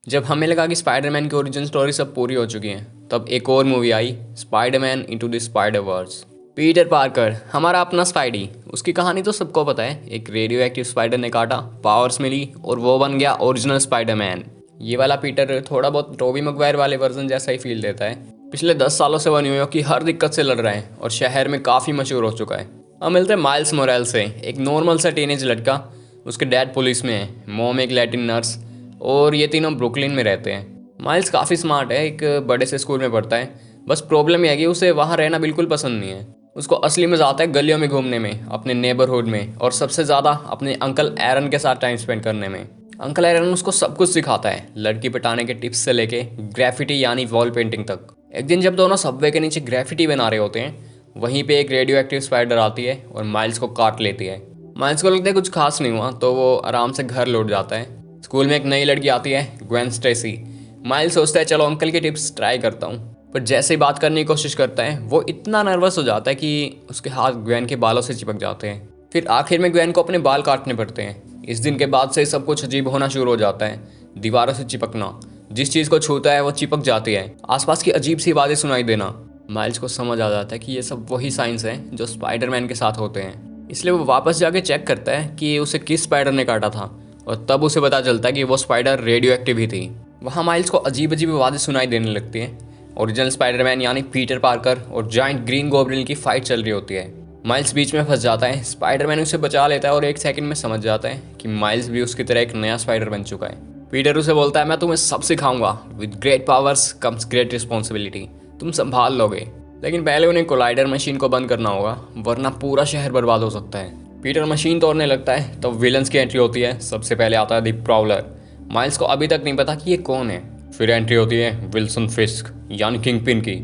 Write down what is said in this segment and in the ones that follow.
जब हमें लगा कि स्पाइडरमैन की ओरिजिन स्टोरी सब पूरी हो चुकी है, तब एक और मूवी आई, Spiderman into the Spider Verse. Peter Parker, हमारा अपना स्पाइडी, उसकी कहानी तो सबको पता है। एक रेडियो एक्टिव स्पाइडर ने काटा, पावर्स मिली और वो बन गया ओरिजिनल स्पाइडरमैन। ये वाला पीटर थोड़ा बहुत टोबी मैguire वाले वर्जन जैसा ही फील देता है। पिछले 10 सालों से वो न्यूयॉर्क की हर दिक्कत से लड़ रहा है और शहर में काफ़ी मशहूर हो चुका है। अब मिलते हैं माइल्स मोरेल्स से, एक नॉर्मल सा टीनेज लड़का। उसके डैड पुलिस में है, मॉम एक लैटिन नर्स और ये तीनों ब्रुकलिन में रहते हैं। माइल्स काफ़ी स्मार्ट है, एक बड़े से स्कूल में पढ़ता है। बस प्रॉब्लम यह है कि उसे वहाँ रहना बिल्कुल पसंद नहीं है। उसको असली मजा आता है गलियों में घूमने में, अपने नेबरहुड में, और सबसे ज़्यादा अपने अंकल एरन के साथ टाइम स्पेंड करने में। अंकल एरन उसको सब कुछ सिखाता है, लड़की पटाने के टिप्स से लेके ग्राफिटी यानी वॉल पेंटिंग तक। एक दिन जब दोनों सबवे के नीचे ग्राफिटी बना रहे होते हैं, वहीं पे एक रेडियो एक्टिव स्पाइडर आती है और माइल्स को काट लेती है। माइल्स को लगता है कुछ खास नहीं हुआ, तो वो आराम से घर लौट जाता है। स्कूल में एक नई लड़की आती है, ग्वेन स्टेसी। माइल्स सोचता है चलो अंकल की टिप्स ट्राई करता हूँ, पर जैसे ही बात करने की कोशिश करता है वो इतना नर्वस हो जाता है कि उसके हाथ ग्वेन के बालों से चिपक जाते हैं। फिर आखिर में ग्वेन को अपने बाल काटने पड़ते हैं। इस दिन के बाद से सब कुछ अजीब होना शुरू हो जाता है। दीवारों से चिपकना, जिस चीज़ को छूता है वो चिपक जाती है, आसपास की अजीब सी आवाज़ें सुनाई देना। माइल्स को समझ आ जाता है कि ये सब वही साइंस हैं जो स्पाइडरमैन के साथ होते हैं। इसलिए वो वापस जाके चेक करता है कि उसे किस स्पाइडर ने काटा था, और तब उसे पता चलता है कि वो स्पाइडर रेडियो एक्टिव ही थी। वहाँ माइल्स को अजीब अजीब आवाज़ें सुनाई देने लगती हैं। ओरिजिनल स्पाइडरमैन यानी पीटर पार्कर और जाइंट ग्रीन गॉब्लिन की फाइट चल रही होती है। माइल्स बीच में फंस जाता है। स्पाइडरमैन उसे बचा लेता है और एक सेकंड में समझ जाता है कि माइल्स भी उसकी तरह एक नया स्पाइडर बन चुका है। पीटर उसे बोलता है मैं तुम्हें सब सिखाऊंगा, with great powers comes great responsibility, तुम संभाल लोगे। लेकिन पहले उन्हें कोलाइडर मशीन को बंद करना होगा, वरना पूरा शहर बर्बाद हो सकता है। पीटर मशीन तोड़ने लगता है, तब विलन्स की एंट्री होती है। सबसे पहले आता है द प्राउलर। माइल्स को अभी तक नहीं पता कि ये कौन है। फिर एंट्री होती है विल्सन फिस्क यानी किंगपिन की।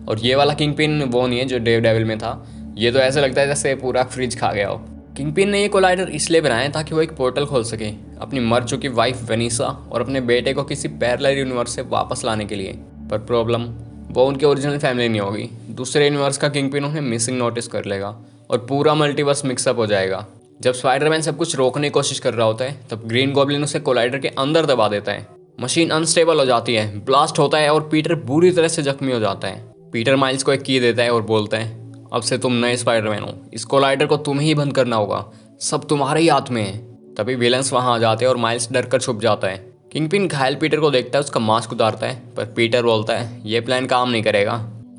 और ये वाला किंगपिन वो नहीं है जो डेविल में था। ये तो ऐसा लगता है जैसे पूरा फ्रिज खा गया हो। किंगपिन ने ये कोलाइडर इसलिए बनाया ताकि वो एक पोर्टल खोल सके, अपनी मर चुकी वाइफ वेनिसा और अपने बेटे को किसी पैरेलल यूनिवर्स से वापस लाने के लिए। पर प्रॉब्लम, वो उनकी ओरिजिनल फैमिली नहीं होगी। दूसरे यूनिवर्स का किंगपिन उन्हें मिसिंग नोटिस कर लेगा और पूरा मल्टीवर्स मिक्सअप हो जाएगा। जब स्पाइडरमैन सब कुछ रोकने की कोशिश कर रहा होता है, तब ग्रीन गॉब्लिन उसे कोलाइडर के अंदर दबा देता है। मशीन अनस्टेबल हो जाती है, ब्लास्ट होता है और पीटर बुरी तरह से जख्मी हो जाता है। पीटर माइल्स को एक की देता है और बोलता है अब से तुम नए स्पाइडरमैन हो, इस कोलाइडर को तुम्हें ही बंद करना होगा, सब तुम्हारे ही हाथ में है। तभी विलन्स वहां आ जाते हैं और माइल्स डर कर छुप जाता है। किंगपिन घायल पीटर को देखता है, उसका मास्क उतारता है, पर पीटर बोलता है ये प्लान काम नहीं करेगा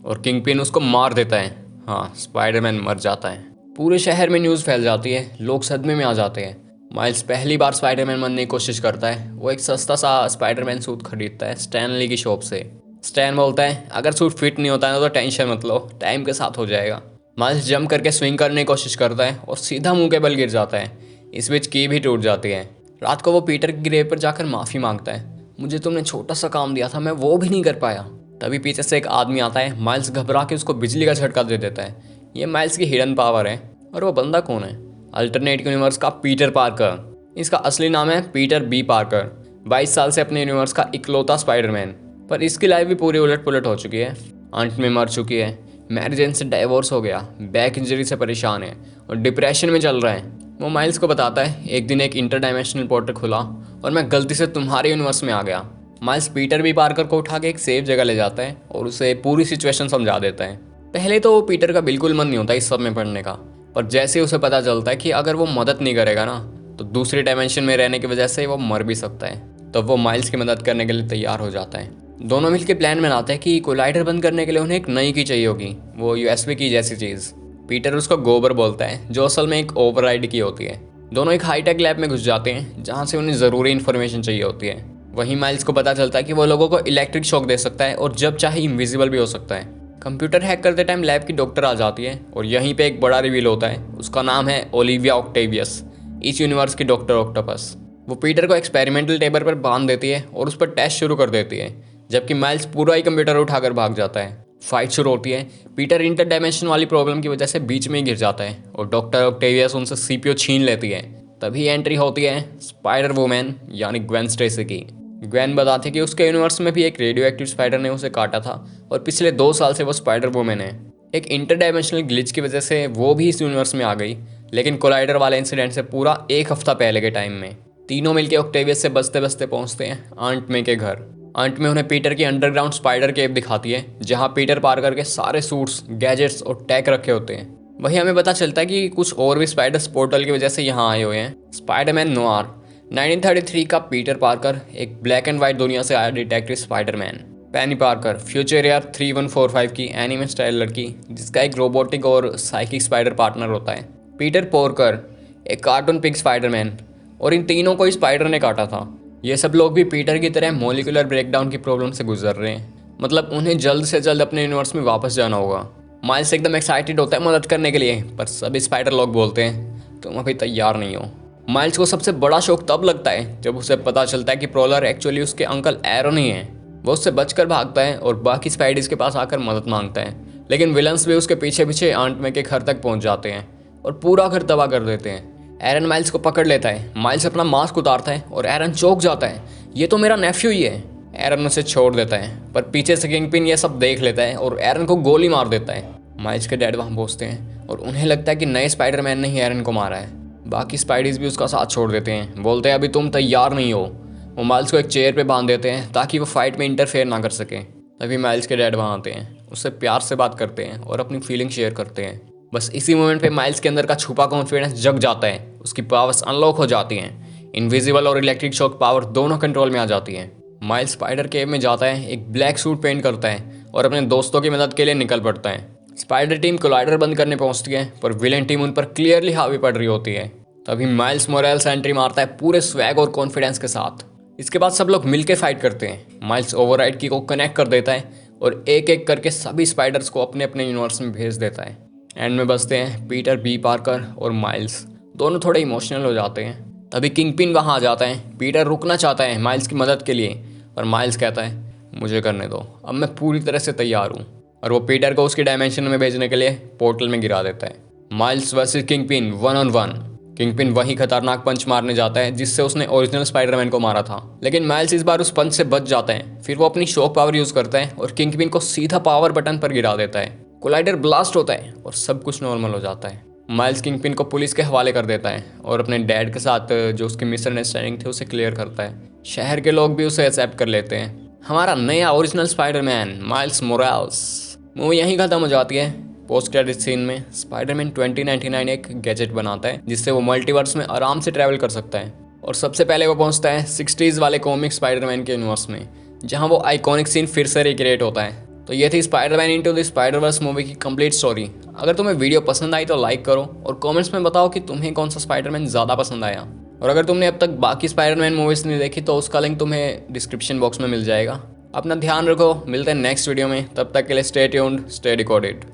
और किंगपिन उसको मार देता है। हाँ, स्पाइडरमैन मर जाता है। पूरे शहर में न्यूज़ फैल जाती है, लोग सदमे में आ जाते हैं। माइल्स पहली बार स्पाइडरमैन बनने की कोशिश करता है। वो एक सस्ता सा स्पाइडरमैन सूट खरीदता है स्टैनली की शॉप से। स्टैन बोलता है अगर सूट फिट नहीं होता है तो टेंशन मत लो, टाइम के साथ हो जाएगा। माइल्स जंप करके स्विंग करने की कोशिश करता है और सीधा मुंह के बल गिर जाता है। इस बीच की भी टूट जाती है। रात को वो पीटर की ग्रेव पर जाकर माफ़ी मांगता है, मुझे तुमने छोटा सा काम दिया था, मैं वो भी नहीं कर पाया। तभी पीछे से एक आदमी आता है। माइल्स घबरा के उसको बिजली का झटका दे देता है। ये माइल्स की हिडन पावर है। और वो बंदा कौन है? अल्टरनेट यूनिवर्स का पीटर पार्कर। इसका असली नाम है पीटर बी पार्कर। 22 साल से अपने यूनिवर्स का इकलौता स्पाइडरमैन। पर इसकी लाइफ भी पूरी उलट पुलट हो चुकी है। अंत में मर चुकी है, मैरिज से डाइवोर्स हो गया, बैक इंजरी से परेशान है और डिप्रेशन में चल रहा है। वो माइल्स को बताता है एक दिन एक इंटर डायमेंशनल पोर्टल खुला और मैं गलती से तुम्हारे यूनिवर्स में आ गया। माइल्स पीटर बी पार्कर को उठा के एक सेफ जगह ले जाता है और उसे पूरी सिचुएशन समझा देता है। पहले तो वो पीटर का बिल्कुल मन नहीं होता इस सब में पढ़ने का, पर जैसे ही उसे पता चलता है कि अगर वो मदद नहीं करेगा ना, तो दूसरी डायमेंशन में रहने की वजह से वो मर भी सकता है। तो वो माइल्स की मदद करने के लिए तैयार हो जाता है। दोनों मिलकर प्लान बनाते हैं कि कोलाइडर बंद करने के लिए उन्हें एक नई की चाहिए होगी, वो यूएसबी की जैसी चीज़। पीटर उसको गोबर बोलता है, जो असल में एक ओवरराइड की होती है। दोनों एक हाईटेक लैब में घुस जाते हैं जहाँ से उन्हें ज़रूरी इन्फॉर्मेशन चाहिए होती है। वहीं माइल्स को पता चलता है कि वो लोगों को इलेक्ट्रिक शॉक दे सकता है और जब चाहे इनविजिबल भी हो सकता है। कंप्यूटर हैक करते टाइम लैब की डॉक्टर आ जाती है और यहीं पे एक बड़ा रिवील होता है। उसका नाम है ओलिविया ऑक्टेवियस, इस यूनिवर्स की डॉक्टर ऑक्टोपस। वो पीटर को एक्सपेरिमेंटल टेबल पर बांध देती है और उस पर टेस्ट शुरू कर देती है, जबकि माइल्स पूरा ही कंप्यूटर उठाकर भाग जाता है। फाइट शुरू होती है। पीटर इंटर डायमेंशन वाली प्रॉब्लम की वजह से बीच में ही गिर जाता है और डॉक्टर ऑक्टेवियस उनसे सीपीयू छीन लेती है। तभी एंट्री होती है स्पाइडर वुमेन यानी ग्वेन स्टेसी की। ग्वेन बताती है कि उसके यूनिवर्स में भी एक रेडियो एक्टिव स्पाइडर ने उसे काटा था और पिछले 2 साल से वो स्पाइडर वुमेन है। एक इंटर डायमेंशनल ग्लिच की वजह से वो भी इस यूनिवर्स में आ गई, लेकिन कोलाइडर वाले इंसिडेंट से पूरा 1 हफ्ता पहले के टाइम में। तीनों मिलकर ऑक्टेवियस से बचते बचते पहुंचते हैं आंट मे के घर। आंट में उन्हें पीटर की अंडरग्राउंड स्पाइडर केव दिखाती है, जहां पीटर पार्कर के सारे सूट्स, गैजेट्स और टैग रखे होते हैं। वहीं हमें पता चलता है कि कुछ और भी स्पाइडर्स पोर्टल की वजह से यहाँ आए हुए हैं। स्पाइडरमैन नोआर 1933 का पीटर पार्कर, एक ब्लैक एंड व्हाइट दुनिया से आया डिटेक्टिव स्पाइडरमैन। पेनी पार्कर फ्यूचर ईयर 3145 की एनिमे स्टाइल लड़की, जिसका एक रोबोटिक और साइकिक स्पाइडर पार्टनर होता है। पीटर पोर्कर एक कार्टून पिग स्पाइडरमैन, और इन तीनों को स्पाइडर ने काटा था। ये सब लोग भी पीटर की तरह मॉलिक्यूलर ब्रेकडाउन की प्रॉब्लम से गुजर रहे हैं, मतलब उन्हें जल्द से जल्द अपने यूनिवर्स में वापस जाना होगा। माइल्स एकदम एक्साइटेड होता है मदद करने के लिए, पर सभी स्पाइडर लोग बोलते हैं तुम अभी तैयार नहीं हो। माइल्स को सबसे बड़ा शौक तब लगता है जब उसे पता चलता है कि प्रॉलर एक्चुअली उसके अंकल एरन ही है। वो उससे बचकर भागता है और बाकी स्पाइडर्स के पास आकर मदद मांगता है, लेकिन विलन्स भी उसके पीछे पीछे आंट मे के घर तक पहुंच जाते हैं और पूरा घर तबाह कर देते हैं। एरन माइल्स को पकड़ लेता है। माइल्स अपना मास्क उतारता है और एरन चौंक जाता है, ये तो मेरा नेफ्यू ही है। एरन उसे छोड़ देता है, पर पीछे से किंगपिन ये सब देख लेता है और एरन को गोली मार देता है। माइल्स के डैड वहाँ पहुँचते हैं और उन्हें लगता है कि नए स्पाइडरमैन ने ही एरन को मारा है। बाकी स्पाइडर्स भी उसका साथ छोड़ देते हैं, बोलते हैं अभी तुम तैयार नहीं हो। वो माइल्स को एक चेयर पे बांध देते हैं ताकि वो फाइट में इंटरफेयर ना कर सके। तभी माइल्स के डैड वहाँ आते हैं, उससे प्यार से बात करते हैं और अपनी फीलिंग शेयर करते हैं। बस इसी मोमेंट पे माइल्स के अंदर का छुपा कॉन्फिडेंस जग जाता है, उसकी पावर्स अनलॉक हो जाती हैं। इनविजिबल और इलेक्ट्रिक शॉक पावर दोनों कंट्रोल में आ जाती हैं। माइल्स स्पाइडर केव में जाता है, एक ब्लैक सूट पेंट करता है और अपने दोस्तों की मदद के लिए निकल पड़ता है। स्पाइडर टीम कोलाइडर बंद करने पहुंचती है, पर विलेन टीम उन पर क्लियरली हावी पड़ रही होती है। तभी माइल्स मोरेल्स एंट्री मारता है पूरे स्वैग और कॉन्फिडेंस के साथ। इसके बाद सब लोग मिलकर फाइट करते हैं। माइल्स ओवरराइड की को कनेक्ट कर देता है और एक एक करके सभी स्पाइडर्स को अपने अपने यूनिवर्स में भेज देता है। एंड में बचते हैं पीटर बी पार्कर और माइल्स, दोनों थोड़े इमोशनल हो जाते हैं। तभी किंगपिन वहाँ आ जाता है। पीटर रुकना चाहता है माइल्स की मदद के लिए, पर माइल्स कहता है मुझे करने दो, अब मैं पूरी तरह से तैयार हूँ, और वो पीटर को उसकी डायमेंशन में भेजने के लिए पोर्टल में गिरा देता है। Miles versus kingpin 1-on-1। Kingpin वही खतरनाक पंच मारने जाता है जिससे उसने ओरिजिनल स्पाइडरमैन को मारा था, लेकिन माइल्स इस बार उस पंच से बच जाता है। फिर वो अपनी शॉक पावर यूज करता है और किंगपिन को सीधा पावर बटन पर गिरा देता है। कोलाइडर ब्लास्ट होता है और सब कुछ नॉर्मल हो जाता है। माइल्स किंगपिन को पुलिस के हवाले कर देता है और अपने डैड के साथ जो उसकी मिसअंडरस्टैंडिंग थी उसे क्लियर करता है। शहर के लोग भी उसे एक्सेप्ट कर लेते हैं। हमारा नया original Spiderman miles morels. Movie यहीं खत्म हो जाती है। पोस्ट क्रेडिट सीन में स्पाइडरमैन 2099 एक गैजेट बनाता है जिससे वो मल्टीवर्स में आराम से ट्रैवल कर सकता है, और सबसे पहले वो पहुंचता है 60s वाले कॉमिक स्पाइडरमैन के यूनिवर्स में, जहां वो आइकॉनिक सीन फिर से रिक्रिएट होता है। तो ये थी Spiderman into the Spider-Verse movie की कंप्लीट स्टोरी। अगर तुम्हें वीडियो पसंद आई तो लाइक करो और कमेंट्स में बताओ कि तुम्हें कौन सा स्पाइडरमैन ज़्यादा पसंद आया। और अगर तुमने अब तक बाकी स्पाइडरमैन मूवीज़ नहीं देखी तो उसका लिंक तुम्हें डिस्क्रिप्शन बॉक्स में मिल जाएगा। अपना ध्यान रखो, मिलते हैं नेक्स्ट वीडियो में। तब तक के लिए स्टे ट्यून्ड, स्टे रिकॉर्डेड।